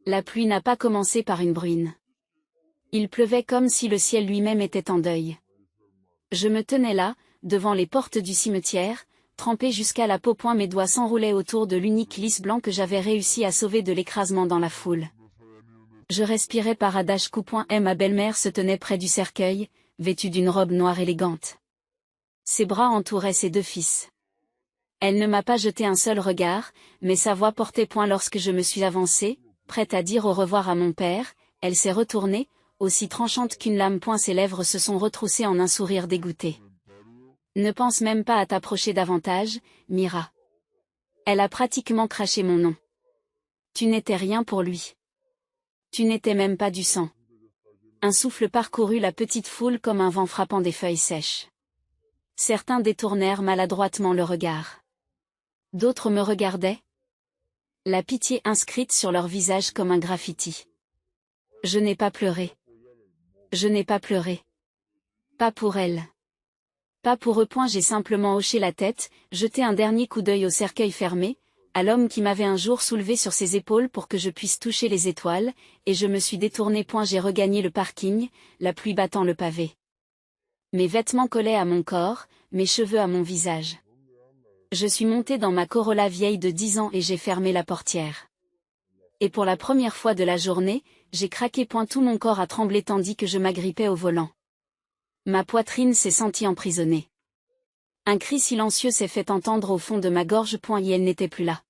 La pluie n'a pas commencé par une bruine. Il pleuvait comme si le ciel lui-même était en deuil. Je me tenais là, devant les portes du cimetière, trempé jusqu'à la peau, mes doigts s'enroulaient autour de l'unique lys blanc que j'avais réussi à sauver de l'écrasement dans la foule. Je respirais par adage coup. Et ma belle-mère se tenait près du cercueil, vêtue d'une robe noire élégante. Ses bras entouraient ses 2 fils. Elle ne m'a pas jeté un seul regard, mais sa voix portait point lorsque je me suis avancée, prête à dire au revoir à mon père. Elle s'est retournée, aussi tranchante qu'une lame. Ses lèvres se sont retroussées en un sourire dégoûté. Ne pense même pas à t'approcher davantage, Mira. Elle a pratiquement craché mon nom. Tu n'étais rien pour lui. Tu n'étais même pas du sang. Un souffle parcourut la petite foule comme un vent frappant des feuilles sèches. Certains détournèrent maladroitement le regard. D'autres me regardaient. La pitié inscrite sur leur visage comme un graffiti. Je n'ai pas pleuré. Je n'ai pas pleuré. Pas pour elle. Pas pour eux. J'ai simplement hoché la tête, jeté un dernier coup d'œil au cercueil fermé, à l'homme qui m'avait un jour soulevé sur ses épaules pour que je puisse toucher les étoiles, et je me suis détourné. J'ai regagné le parking, la pluie battant le pavé. Mes vêtements collaient à mon corps, mes cheveux à mon visage. Je suis monté dans ma Corolla vieille de 10 ans et j'ai fermé la portière. Et pour la première fois de la journée, j'ai craqué. Tout mon corps a tremblé tandis que je m'agrippais au volant. Ma poitrine s'est sentie emprisonnée. Un cri silencieux s'est fait entendre au fond de ma gorge. Et elle n'était plus là.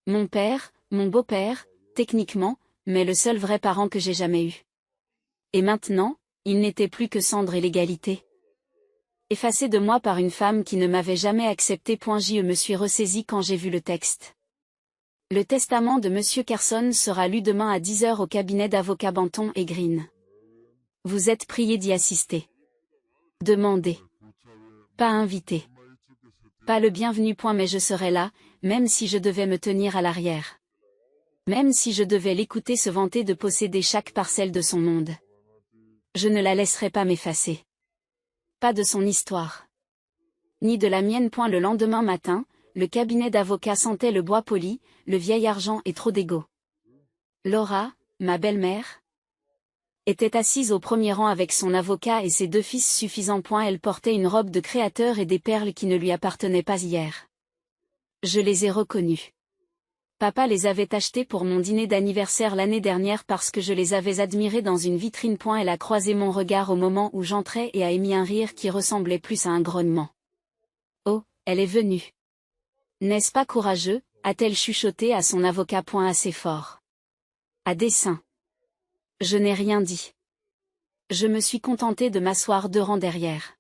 Mon père, mon beau-père, techniquement, mais le seul vrai parent que j'ai jamais eu. Et maintenant, il n'était plus que cendre et l'égalité. Effacé de moi par une femme qui ne m'avait jamais accepté. Je me suis ressaisi quand j'ai vu le texte. Le testament de Monsieur Carson sera lu demain à 10 h au cabinet d'avocats Banton et Green. Vous êtes prié d'y assister. Demandez. Pas invité. Pas le bienvenu. Mais je serai là, même si je devais me tenir à l'arrière. Même si je devais l'écouter se vanter de posséder chaque parcelle de son monde. Je ne la laisserai pas m'effacer. Pas de son histoire. Ni de la mienne. Le lendemain matin, le cabinet d'avocats sentait le bois poli, le vieil argent et trop d'ego. Laura, ma belle-mère, était assise au premier rang avec son avocat et ses 2 fils suffisants. Elle portait une robe de créateur et des perles qui ne lui appartenaient pas hier. Je les ai reconnus. Papa les avait achetés pour mon dîner d'anniversaire l'année dernière parce que je les avais admirés dans une vitrine. Elle a croisé mon regard au moment où j'entrais et a émis un rire qui ressemblait plus à un grognement. Oh, elle est venue. N'est-ce pas courageux, a-t-elle chuchoté à son avocat assez fort. À dessein. Je n'ai rien dit. Je me suis contenté de m'asseoir 2 rangs derrière.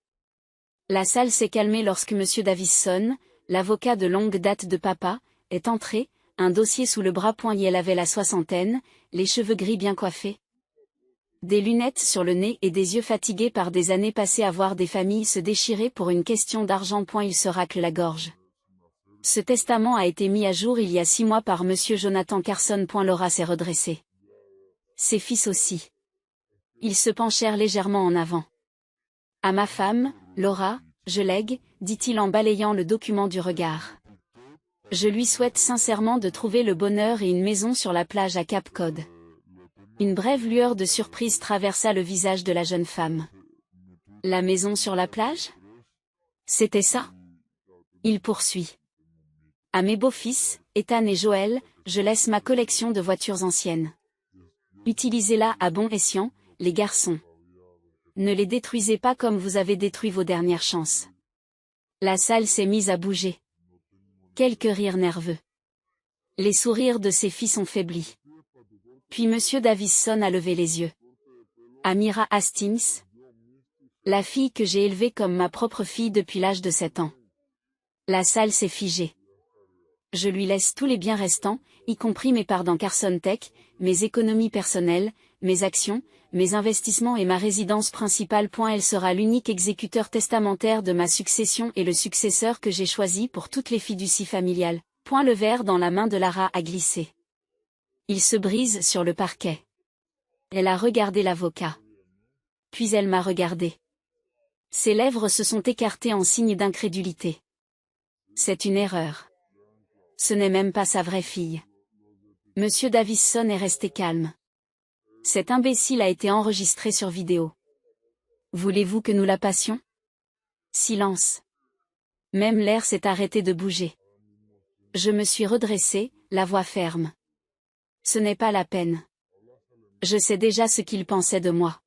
La salle s'est calmée lorsque Monsieur Davison, l'avocat de longue date de papa, est entré, un dossier sous le bras. Elle avait la soixantaine, les cheveux gris bien coiffés. Des lunettes sur le nez et des yeux fatigués par des années passées à voir des familles se déchirer pour une question d'argent. Il se racle la gorge. Ce testament a été mis à jour il y a 6 mois par Monsieur Jonathan Carson. Laura s'est redressée. Ses fils aussi. Ils se penchèrent légèrement en avant. À ma femme, Laura, je lègue, dit-il en balayant le document du regard. Je lui souhaite sincèrement de trouver le bonheur et une maison sur la plage à Cap Cod. Une brève lueur de surprise traversa le visage de la jeune femme. La maison sur la plage? C'était ça? Il poursuit. À mes beaux-fils, Ethan et Joël, je laisse ma collection de voitures anciennes. Utilisez-la à bon escient, les garçons. Ne les détruisez pas comme vous avez détruit vos dernières chances. La salle s'est mise à bouger. Quelques rires nerveux. Les sourires de ses fils ont faibli. Puis Monsieur Davison a levé les yeux. Amira Hastings? La fille que j'ai élevée comme ma propre fille depuis l'âge de 7 ans. La salle s'est figée. Je lui laisse tous les biens restants, y compris mes parts dans Carson Tech, mes économies personnelles, mes actions, mes investissements et ma résidence principale. Elle sera l'unique exécuteur testamentaire de ma succession et le successeur que j'ai choisi pour toutes les fiducies familiales. Le verre dans la main de Lara a glissé. Il se brise sur le parquet. Elle a regardé l'avocat. Puis elle m'a regardé. Ses lèvres se sont écartées en signe d'incrédulité. C'est une erreur. Ce n'est même pas sa vraie fille. Monsieur Davison est resté calme. Cet imbécile a été enregistré sur vidéo. Voulez-vous que nous la passions? Silence. Même l'air s'est arrêté de bouger. Je me suis redressé, la voix ferme. Ce n'est pas la peine. Je sais déjà ce qu'il pensait de moi.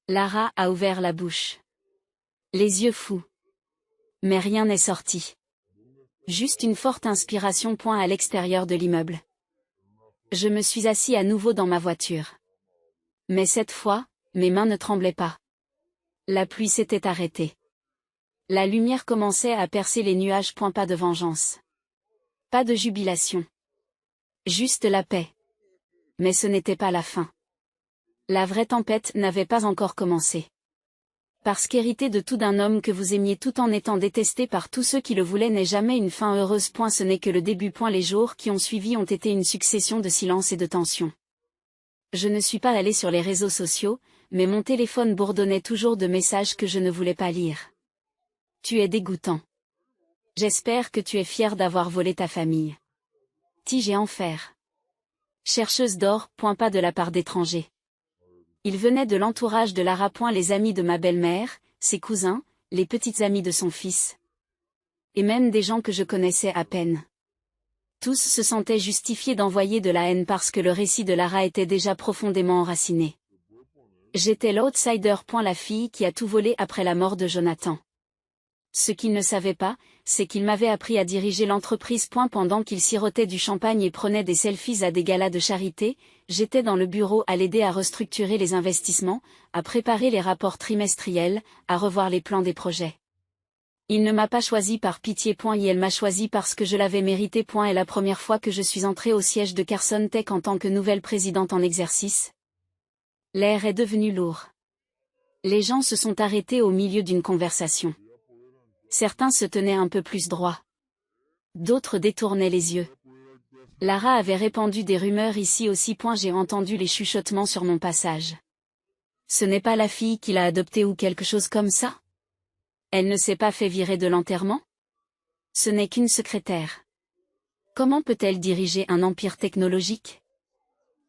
Lara a ouvert la bouche. Les yeux fous. Mais rien n'est sorti. Juste une forte inspiration à l'extérieur de l'immeuble. Je me suis assis à nouveau dans ma voiture. Mais cette fois, mes mains ne tremblaient pas. La pluie s'était arrêtée. La lumière commençait à percer les nuages. Pas de vengeance. Pas de jubilation. Juste la paix. Mais ce n'était pas la fin. La vraie tempête n'avait pas encore commencé. Parce qu'hériter de tout d'un homme que vous aimiez tout en étant détesté par tous ceux qui le voulaient n'est jamais une fin heureuse. Ce n'est que le début. Les jours qui ont suivi ont été une succession de silence et de tension. Je ne suis pas allé sur les réseaux sociaux, mais mon téléphone bourdonnait toujours de messages que je ne voulais pas lire. Tu es dégoûtant. J'espère que tu es fier d'avoir volé ta famille. Tige enfer. Chercheuse d'or. Pas de la part d'étrangers. Il venait de l'entourage de Lara. Les amis de ma belle-mère, ses cousins, les petites amies de son fils. Et même des gens que je connaissais à peine. Tous se sentaient justifiés d'envoyer de la haine parce que le récit de Lara était déjà profondément enraciné. J'étais l'outsider. La fille qui a tout volé après la mort de Jonathan. Ce qu'il ne savait pas, c'est qu'il m'avait appris à diriger l'entreprise. Pendant qu'il sirotait du champagne et prenait des selfies à des galas de charité, j'étais dans le bureau à l'aider à restructurer les investissements, à préparer les rapports trimestriels, à revoir les plans des projets. Il ne m'a pas choisi par pitié. Et elle m'a choisi parce que je l'avais mérité. Est la première fois que je suis entrée au siège de Carson Tech en tant que nouvelle présidente en exercice. L'air est devenu lourd. Les gens se sont arrêtés au milieu d'une conversation. Certains se tenaient un peu plus droit. D'autres détournaient les yeux. Lara avait répandu des rumeurs ici aussi. J'ai entendu les chuchotements sur mon passage. Ce n'est pas la fille qui l'a adoptée ou quelque chose comme ça? Elle ne s'est pas fait virer de l'enterrement? Ce n'est qu'une secrétaire. Comment peut-elle diriger un empire technologique?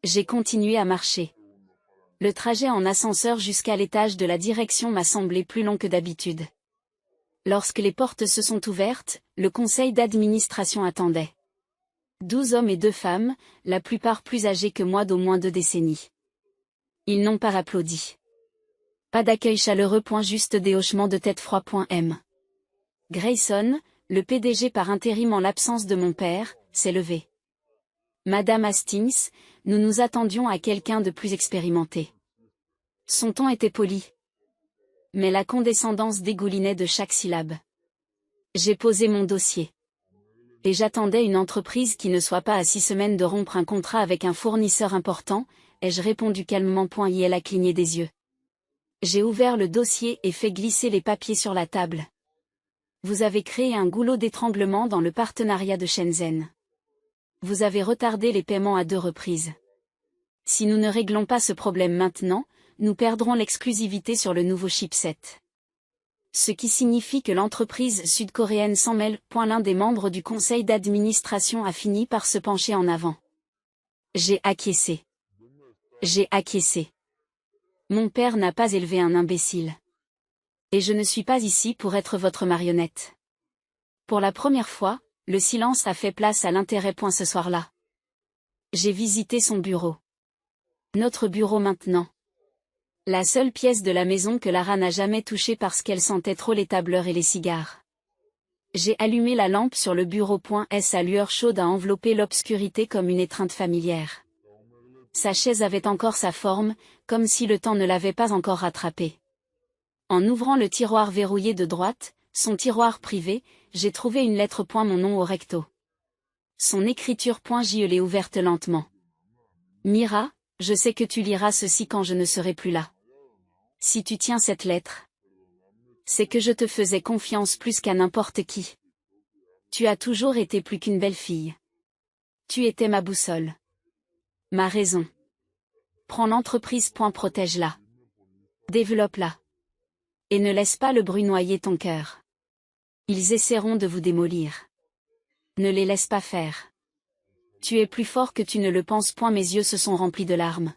J'ai continué à marcher. Le trajet en ascenseur jusqu'à l'étage de la direction m'a semblé plus long que d'habitude. Lorsque les portes se sont ouvertes, le conseil d'administration attendait. 12 hommes et 2 femmes, la plupart plus âgés que moi d'au moins 2 décennies. Ils n'ont pas applaudi. Pas d'accueil chaleureux. Juste des hochements de tête froids. M. Grayson, le PDG par intérim en l'absence de mon père, s'est levé. Madame Hastings, nous nous attendions à quelqu'un de plus expérimenté. Son ton était poli. Mais la condescendance dégoulinait de chaque syllabe. J'ai posé mon dossier. Et j'attendais une entreprise qui ne soit pas à 6 semaines de rompre un contrat avec un fournisseur important, ai-je répondu calmement. Et elle a cligné des yeux. J'ai ouvert le dossier et fait glisser les papiers sur la table. Vous avez créé un goulot d'étranglement dans le partenariat de Shenzhen. Vous avez retardé les paiements à 2 reprises. Si nous ne réglons pas ce problème maintenant, nous perdrons l'exclusivité sur le nouveau chipset. Ce qui signifie que l'entreprise sud-coréenne s'en mêle. L'un des membres du conseil d'administration a fini par se pencher en avant. J'ai acquiescé. J'ai acquiescé. Mon père n'a pas élevé un imbécile. Et je ne suis pas ici pour être votre marionnette. Pour la première fois, le silence a fait place à l'intérêt. Ce soir-là. J'ai visité son bureau. Notre bureau maintenant. La seule pièce de la maison que Lara n'a jamais touchée parce qu'elle sentait trop les tableurs et les cigares. J'ai allumé la lampe sur le bureau. Sa lueur chaude a enveloppé l'obscurité comme une étreinte familière. Sa chaise avait encore sa forme, comme si le temps ne l'avait pas encore rattrapée. En ouvrant le tiroir verrouillé de droite, son tiroir privé, j'ai trouvé une lettre. Mon nom au recto. Son écriture. Je l'ai ouverte lentement. Mira, je sais que tu liras ceci quand je ne serai plus là. Si tu tiens cette lettre, c'est que je te faisais confiance plus qu'à n'importe qui. Tu as toujours été plus qu'une belle fille. Tu étais ma boussole. Ma raison. Prends l'entreprise. Protège-la. Développe-la. Et ne laisse pas le bruit noyer ton cœur. Ils essaieront de vous démolir. Ne les laisse pas faire. Tu es plus fort que tu ne le penses. Mes yeux se sont remplis de larmes.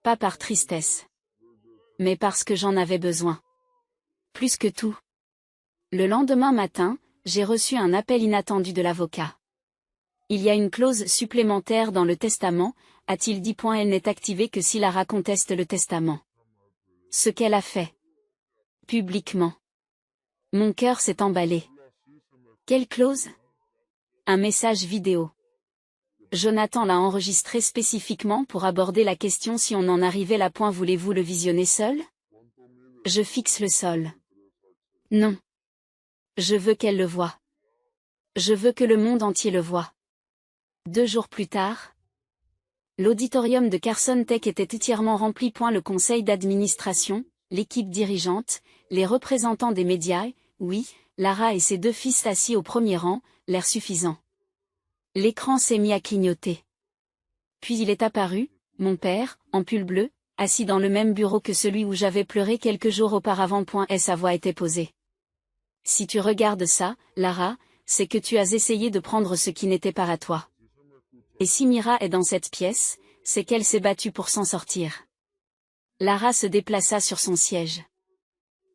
Pas par tristesse. Mais parce que j'en avais besoin. Plus que tout. Le lendemain matin, j'ai reçu un appel inattendu de l'avocat. Il y a une clause supplémentaire dans le testament, a-t-il dit. Elle n'est activée que si Lara conteste le testament. Ce qu'elle a fait. Publiquement. Mon cœur s'est emballé. Quelle clause? Un message vidéo. Jonathan l'a enregistré spécifiquement pour aborder la question si on en arrivait là. Voulez-vous le visionner seul? Je fixe le sol. Non. Je veux qu'elle le voie. Je veux que le monde entier le voie. 2 jours plus tard, l'auditorium de Carson Tech était entièrement rempli. Le conseil d'administration, l'équipe dirigeante, les représentants des médias, oui, Lara et ses 2 fils assis au premier rang, l'air suffisant. L'écran s'est mis à clignoter. Puis il est apparu, mon père, en pull bleu, assis dans le même bureau que celui où j'avais pleuré quelques jours auparavant. Et sa voix était posée. Si tu regardes ça, Lara, c'est que tu as essayé de prendre ce qui n'était pas à toi. Et si Mira est dans cette pièce, c'est qu'elle s'est battue pour s'en sortir. Lara se déplaça sur son siège.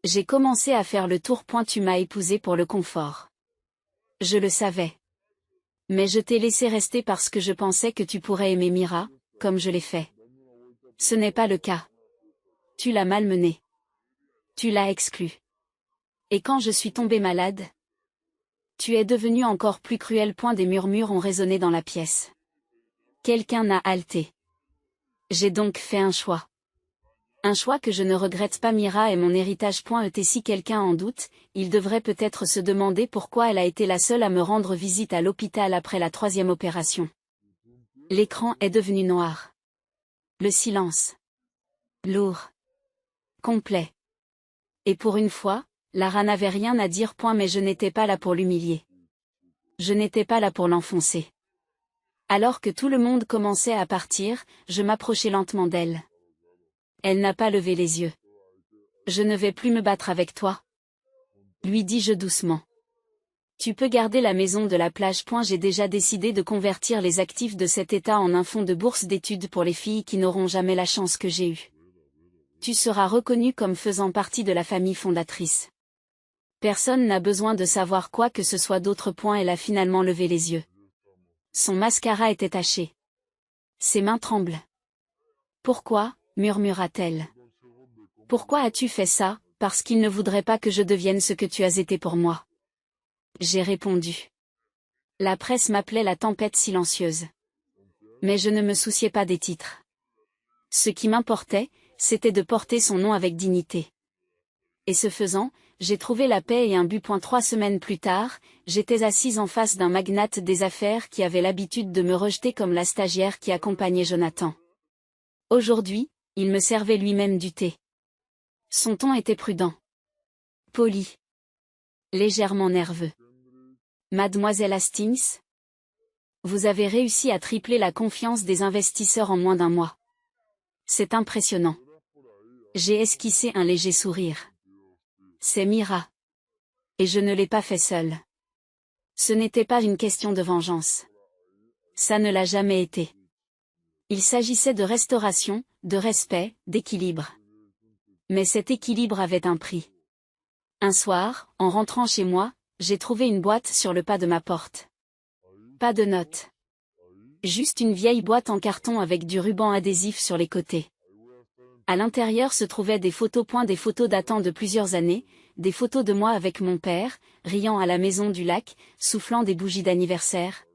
J'ai commencé à faire le tour. Tu m'as épousé pour le confort. Je le savais. Mais je t'ai laissé rester parce que je pensais que tu pourrais aimer Mira, comme je l'ai fait. Ce n'est pas le cas. Tu l'as malmenée. Tu l'as exclue. Et quand je suis tombée malade, tu es devenu encore plus cruel. Des murmures ont résonné dans la pièce. Quelqu'un a halté. J'ai donc fait un choix. Un choix que je ne regrette pas. Mira est mon héritage. Et si quelqu'un en doute, il devrait peut-être se demander pourquoi elle a été la seule à me rendre visite à l'hôpital après la 3e opération. L'écran est devenu noir. Le silence. Lourd. Complet. Et pour une fois, Lara n'avait rien à dire. Mais je n'étais pas là pour l'humilier. Je n'étais pas là pour l'enfoncer. Alors que tout le monde commençait à partir, je m'approchai lentement d'elle. Elle n'a pas levé les yeux. Je ne vais plus me battre avec toi, lui dis-je doucement. Tu peux garder la maison de la plage. J'ai déjà décidé de convertir les actifs de cet état en un fonds de bourse d'études pour les filles qui n'auront jamais la chance que j'ai eue. Tu seras reconnue comme faisant partie de la famille fondatrice. Personne n'a besoin de savoir quoi que ce soit d'autre. Elle a finalement levé les yeux. Son mascara était taché. Ses mains tremblent. Pourquoi, murmura-t-elle. Pourquoi as-tu fait ça? Parce qu'il ne voudrait pas que je devienne ce que tu as été pour moi. J'ai répondu. La presse m'appelait la tempête silencieuse. Mais je ne me souciais pas des titres. Ce qui m'importait, c'était de porter son nom avec dignité. Et ce faisant, j'ai trouvé la paix et un but. 3 semaines plus tard, j'étais assise en face d'un magnate des affaires qui avait l'habitude de me rejeter comme la stagiaire qui accompagnait Jonathan. Aujourd'hui, il me servait lui-même du thé. Son ton était prudent. Poli. Légèrement nerveux. Mademoiselle Hastings? Vous avez réussi à tripler la confiance des investisseurs en moins d'1 mois. C'est impressionnant. J'ai esquissé un léger sourire. C'est Mira. Et je ne l'ai pas fait seule. Ce n'était pas une question de vengeance. Ça ne l'a jamais été. Il s'agissait de restauration, de respect, d'équilibre. Mais cet équilibre avait un prix. Un soir, en rentrant chez moi, j'ai trouvé une boîte sur le pas de ma porte. Pas de notes. Juste une vieille boîte en carton avec du ruban adhésif sur les côtés. À l'intérieur se trouvaient des photos. Des photos datant de plusieurs années, des photos de moi avec mon père, riant à la maison du lac, soufflant des bougies d'anniversaire.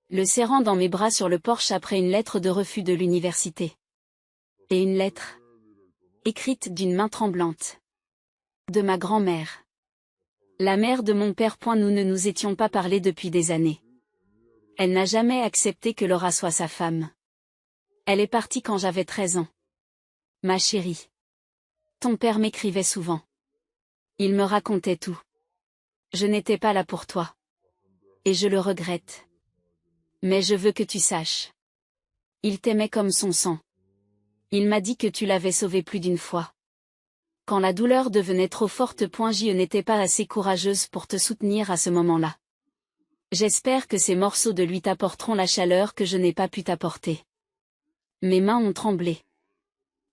Le serrant dans mes bras sur le porche après une lettre de refus de l'université. Et une lettre. Écrite d'une main tremblante. De ma grand-mère. La mère de mon père. Nous ne nous étions pas parlé depuis des années. Elle n'a jamais accepté que Laura soit sa femme. Elle est partie quand j'avais 13 ans. Ma chérie. Ton père m'écrivait souvent. Il me racontait tout. Je n'étais pas là pour toi. Et je le regrette. Mais je veux que tu saches. Il t'aimait comme son sang. Il m'a dit que tu l'avais sauvé plus d'une fois. Quand la douleur devenait trop forte. Je n'étais pas assez courageuse pour te soutenir à ce moment-là. J'espère que ces morceaux de lui t'apporteront la chaleur que je n'ai pas pu t'apporter. Mes mains ont tremblé.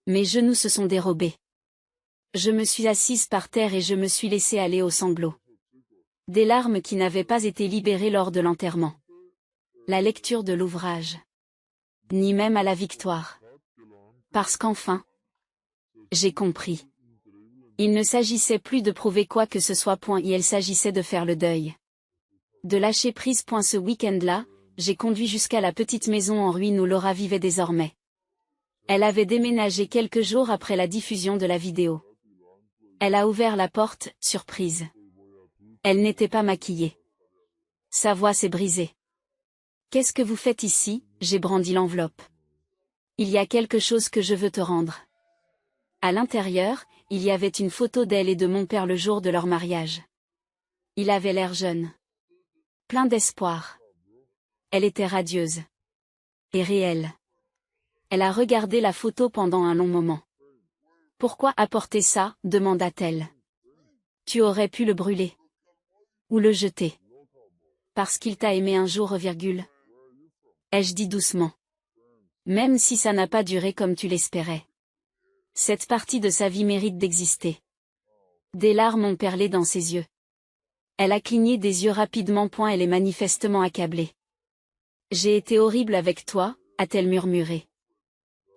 Mes genoux se sont dérobés. Je me suis assise par terre et je me suis laissée aller aux sanglots. Des larmes qui n'avaient pas été libérées lors de l'enterrement. La lecture de l'ouvrage. Ni même à la victoire. Parce qu'enfin, j'ai compris. Il ne s'agissait plus de prouver quoi que ce soit. Il s'agissait de faire le deuil. De lâcher prise. Ce week-end-là, j'ai conduit jusqu'à la petite maison en ruine où Laura vivait désormais. Elle avait déménagé quelques jours après la diffusion de la vidéo. Elle a ouvert la porte, surprise. Elle n'était pas maquillée. Sa voix s'est brisée. « Qu'est-ce que vous faites ici ?» J'ai brandi l'enveloppe. « Il y a quelque chose que je veux te rendre. » À l'intérieur, il y avait une photo d'elle et de mon père le jour de leur mariage. Il avait l'air jeune. Plein d'espoir. Elle était radieuse. Et réelle. Elle a regardé la photo pendant un long moment. « Pourquoi apporter ça ?» demanda-t-elle. « Tu aurais pu le brûler. Ou le jeter. Parce qu'il t'a aimé un jour, ai-je dit doucement. Même si ça n'a pas duré comme tu l'espérais. Cette partie de sa vie mérite d'exister. Des larmes ont perlé dans ses yeux. Elle a cligné des yeux rapidement. Elle est manifestement accablée. J'ai été horrible avec toi, a-t-elle murmuré.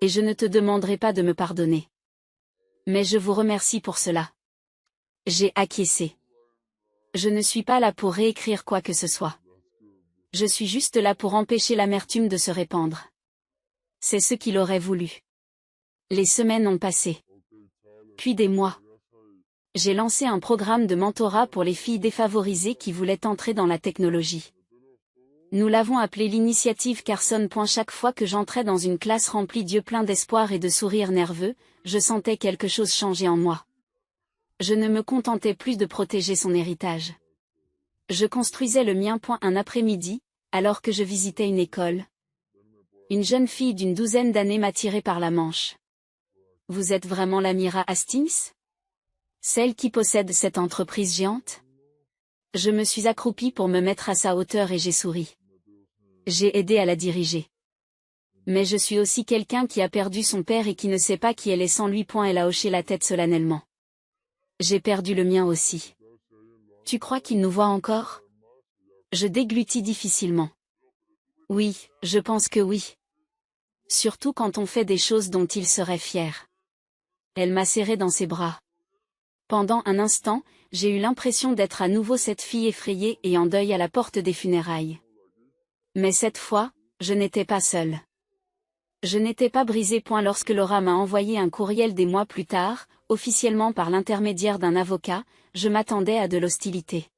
Et je ne te demanderai pas de me pardonner. Mais je vous remercie pour cela. J'ai acquiescé. Je ne suis pas là pour réécrire quoi que ce soit. Je suis juste là pour empêcher l'amertume de se répandre. C'est ce qu'il aurait voulu. Les semaines ont passé. Puis des mois. J'ai lancé un programme de mentorat pour les filles défavorisées qui voulaient entrer dans la technologie. Nous l'avons appelé l'initiative Carson. Chaque fois que j'entrais dans une classe remplie d'yeux pleins d'espoir et de sourires nerveux, je sentais quelque chose changer en moi. Je ne me contentais plus de protéger son héritage. Je construisais le mien. Un après-midi, alors que je visitais une école. Une jeune fille d'une douzaine d'années m'a tiré par la manche. « Vous êtes vraiment l'Amira Hastings ? Celle qui possède cette entreprise géante ?» Je me suis accroupie pour me mettre à sa hauteur et j'ai souri. J'ai aidé à la diriger. Mais je suis aussi quelqu'un qui a perdu son père et qui ne sait pas qui elle est sans lui. Elle a hoché la tête solennellement. J'ai perdu le mien aussi. Tu crois qu'il nous voit encore ? Je déglutis difficilement. Oui, je pense que oui. Surtout quand on fait des choses dont il serait fier. Elle m'a serré dans ses bras. Pendant un instant, j'ai eu l'impression d'être à nouveau cette fille effrayée et en deuil à la porte des funérailles. Mais cette fois, je n'étais pas seule. Je n'étais pas brisée. Lorsque Laura m'a envoyé un courriel des mois plus tard, officiellement par l'intermédiaire d'un avocat, je m'attendais à de l'hostilité.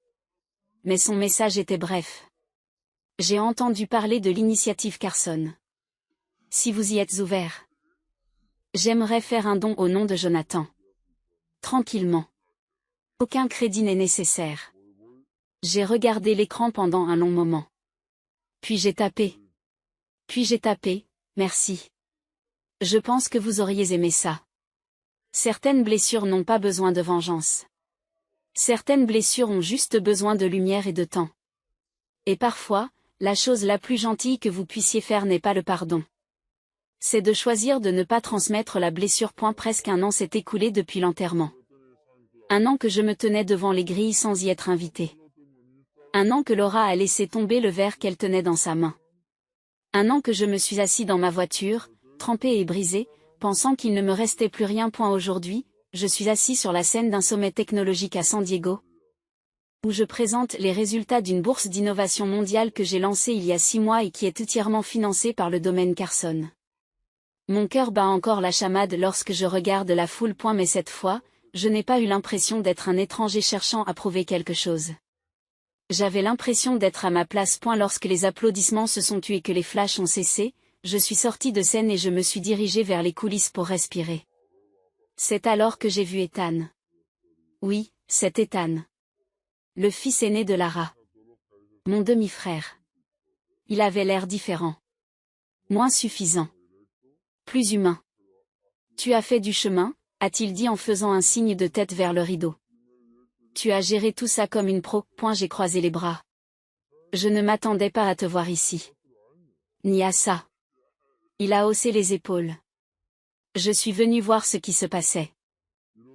Mais son message était bref. J'ai entendu parler de l'initiative Carson. Si vous y êtes ouvert. J'aimerais faire un don au nom de Jonathan. Tranquillement. Aucun crédit n'est nécessaire. J'ai regardé l'écran pendant un long moment. Puis j'ai tapé. Merci. Je pense que vous auriez aimé ça. Certaines blessures n'ont pas besoin de vengeance. Certaines blessures ont juste besoin de lumière et de temps. Et parfois, la chose la plus gentille que vous puissiez faire n'est pas le pardon. C'est de choisir de ne pas transmettre la blessure. Presque un an s'est écoulé depuis l'enterrement. Un an que je me tenais devant les grilles sans y être invitée. Un an que Laura a laissé tomber le verre qu'elle tenait dans sa main. Un an que je me suis assis dans ma voiture, trempée et brisée, pensant qu'il ne me restait plus rien. Aujourd'hui, je suis assis sur la scène d'un sommet technologique à San Diego, où je présente les résultats d'une bourse d'innovation mondiale que j'ai lancée il y a 6 mois et qui est entièrement financée par le domaine Carson. Mon cœur bat encore la chamade lorsque je regarde la foule. Mais cette fois, je n'ai pas eu l'impression d'être un étranger cherchant à prouver quelque chose. J'avais l'impression d'être à ma place. Lorsque les applaudissements se sont tus et que les flashs ont cessé, je suis sortie de scène et je me suis dirigée vers les coulisses pour respirer. C'est alors que j'ai vu Ethan. Oui, c'est Ethan. Le fils aîné de Lara. Mon demi-frère. Il avait l'air différent. Moins suffisant. Plus humain. Tu as fait du chemin, a-t-il dit en faisant un signe de tête vers le rideau. Tu as géré tout ça comme une pro. J'ai croisé les bras. Je ne m'attendais pas à te voir ici. Ni à ça. Il a haussé les épaules. Je suis venu voir ce qui se passait.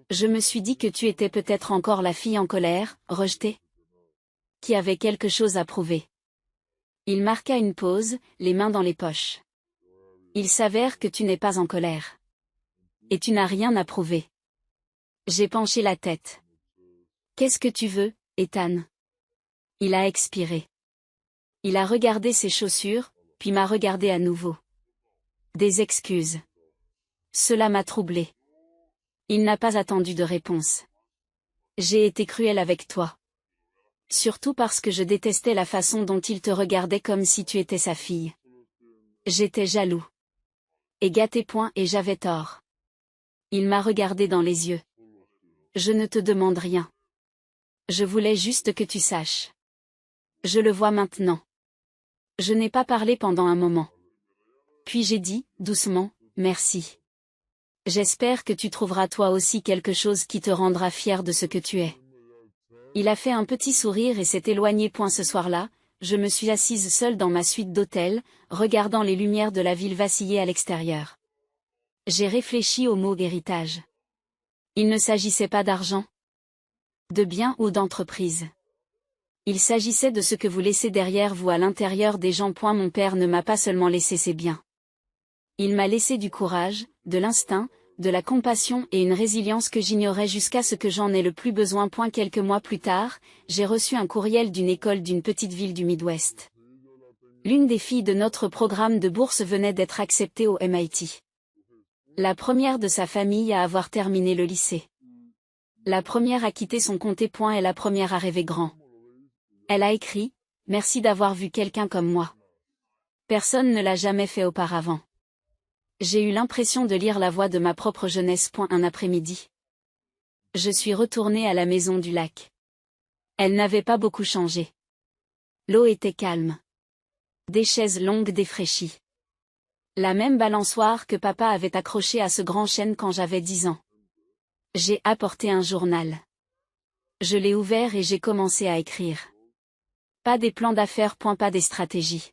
Je me suis dit que tu étais peut-être encore la fille en colère, rejetée, qui avait quelque chose à prouver. Il marqua une pause, les mains dans les poches. Il s'avère que tu n'es pas en colère. Et tu n'as rien à prouver. J'ai penché la tête. Qu'est-ce que tu veux, Ethan? Il a expiré. Il a regardé ses chaussures, puis m'a regardé à nouveau. Des excuses. Cela m'a troublé. Il n'a pas attendu de réponse. J'ai été cruel avec toi. Surtout parce que je détestais la façon dont il te regardait comme si tu étais sa fille. J'étais jaloux. Et gâté point et j'avais tort. Il m'a regardé dans les yeux. Je ne te demande rien. Je voulais juste que tu saches. Je le vois maintenant. Je n'ai pas parlé pendant un moment. Puis j'ai dit, doucement, merci. J'espère que tu trouveras toi aussi quelque chose qui te rendra fier de ce que tu es. Il a fait un petit sourire et s'est éloigné. Ce soir-là, je me suis assise seule dans ma suite d'hôtel, regardant les lumières de la ville vaciller à l'extérieur. J'ai réfléchi au mot héritage. Il ne s'agissait pas d'argent, de biens ou d'entreprise. Il s'agissait de ce que vous laissez derrière vous à l'intérieur des gens. Mon père ne m'a pas seulement laissé ses biens. Il m'a laissé du courage, de l'instinct, de la compassion et une résilience que j'ignorais jusqu'à ce que j'en ai le plus besoin. Quelques mois plus tard, j'ai reçu un courriel d'une école d'une petite ville du Midwest. L'une des filles de notre programme de bourse venait d'être acceptée au MIT. La première de sa famille à avoir terminé le lycée. La première à quitter son comté. Et la première à rêver grand. Elle a écrit « Merci d'avoir vu quelqu'un comme moi. Personne ne l'a jamais fait auparavant. » J'ai eu l'impression de lire la voix de ma propre jeunesse. Un après-midi. Je suis retournée à la maison du lac. Elle n'avait pas beaucoup changé. L'eau était calme. Des chaises longues défraîchies. La même balançoire que papa avait accrochée à ce grand chêne quand j'avais 10 ans. J'ai apporté un journal. Je l'ai ouvert et j'ai commencé à écrire. Pas des plans d'affaires. Pas des stratégies.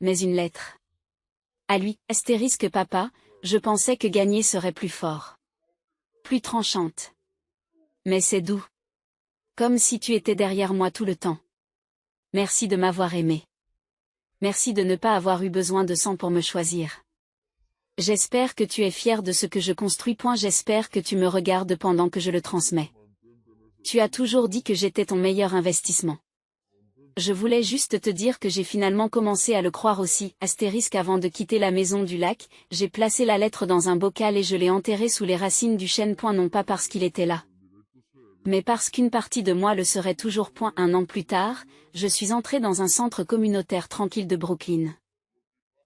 Mais une lettre. À lui, astérisque papa, je pensais que gagner serait plus fort. Plus tranchante. Mais c'est doux. Comme si tu étais derrière moi tout le temps. Merci de m'avoir aimé. Merci de ne pas avoir eu besoin de sang pour me choisir. J'espère que tu es fier de ce que je construis. J'espère que tu me regardes pendant que je le transmets. Tu as toujours dit que j'étais ton meilleur investissement. Je voulais juste te dire que j'ai finalement commencé à le croire aussi. Astérisque avant de quitter la maison du lac, j'ai placé la lettre dans un bocal et je l'ai enterrée sous les racines du chêne. Non pas parce qu'il était là. Mais parce qu'une partie de moi le serait toujours. Un an plus tard, je suis entrée dans un centre communautaire tranquille de Brooklyn.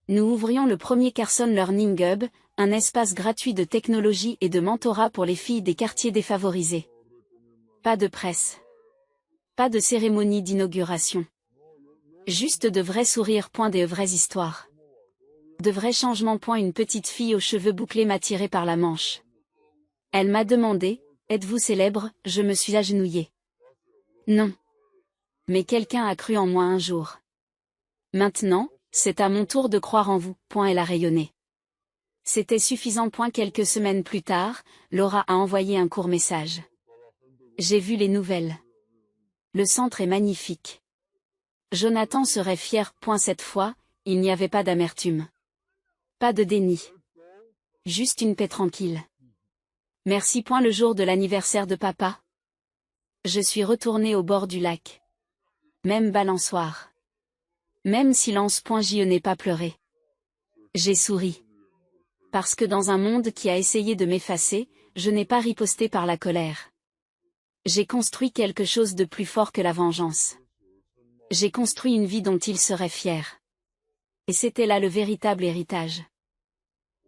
Nous ouvrions le premier Carson Learning Hub, un espace gratuit de technologie et de mentorat pour les filles des quartiers défavorisés. Pas de presse. Pas de cérémonie d'inauguration. Juste de vrais sourires. Des vraies histoires. De vrais changements. Une petite fille aux cheveux bouclés m'a tiré par la manche. Elle m'a demandé, « Êtes-vous célèbre ?» Je me suis agenouillée. Non. Mais quelqu'un a cru en moi un jour. Maintenant, c'est à mon tour de croire en vous. Elle a rayonné. C'était suffisant. Quelques semaines plus tard, Laura a envoyé un court message. J'ai vu les nouvelles. Le centre est magnifique. Jonathan serait fier. Cette fois, il n'y avait pas d'amertume. Pas de déni. Juste une paix tranquille. Merci. Le jour de l'anniversaire de papa. Je suis retournée au bord du lac. Même balançoire. Même silence. Je n'ai pas pleuré. J'ai souri. Parce que dans un monde qui a essayé de m'effacer, je n'ai pas riposté par la colère. J'ai construit quelque chose de plus fort que la vengeance. J'ai construit une vie dont il serait fier. Et c'était là le véritable héritage.